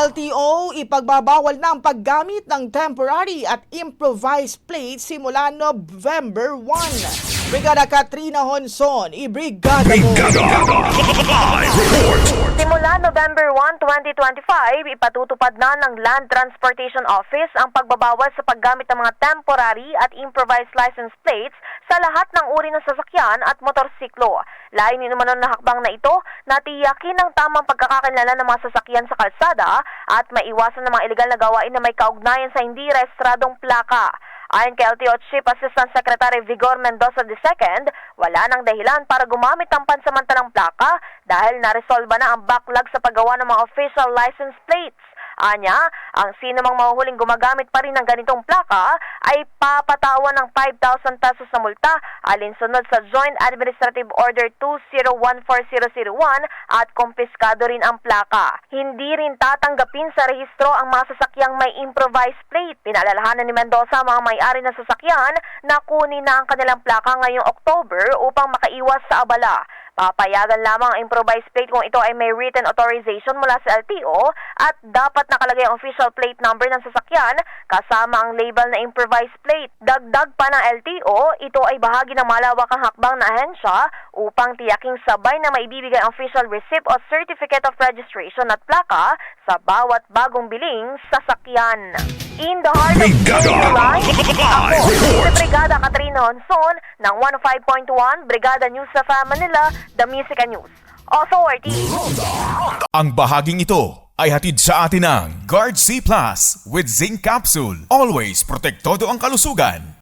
LTO, ipagbabawal na ang paggamit ng temporary at improvised plates simula November 1. Brigada Katrina Honson, ibrigada mo! Live report! Simula November 1, 2025, ipatutupad na ng Land Transportation Office ang pagbabawal sa paggamit ng mga temporary at improvised license plates sa lahat ng uri ng sasakyan at motorsiklo. Layunin naman ng hakbang na ito na tiyakin ang tamang pagkakakilanlan ng mga sasakyan sa kalsada at maiwasan ng mga iligal na gawain na may kaugnayan sa hindi rehistradong plaka. Ayon kay LTO Chief Assistant Secretary Vigor Mendoza II, wala nang dahilan para gumamit ng pansamantalang plaka dahil naresolba na ang backlog sa paggawa ng mga official license plates. Anya, ang sino mang mahuhuling gumagamit pa rin ng ganitong plaka ay papatawan ng 5,000 pesos na multa alinsunod sa Joint Administrative Order 2014001 at kumpiskado rin ang plaka. Hindi rin tatanggapin sa rehistro ang mga sasakyang may improvised plate. Pinaalalahanan ni Mendoza mga may-ari ng sasakyan na kunin na ang kanilang plaka ngayong October upang makaiwas sa abala. Papayagan lamang ang improvised plate kung ito ay may written authorization mula sa LTO at dapat nakalagay ang official plate number ng sasakyan kasama ang label na improvised plate. Dagdag pa ng LTO, ito ay bahagi ng malawakang hakbang na ahensya upang tiyaking sabay na maibibigay ang official receipt o certificate of registration at plaka sa bawat bagong biling sasakyan. In the heart of July, ako, si Brigada Katrina Honson ng 105.1 Brigada News sa Manila, The Music and News Authority. Ang bahaging ito ay hatid sa atin ng Guard C Plus with Zinc Capsule. Always protektado ang kalusugan.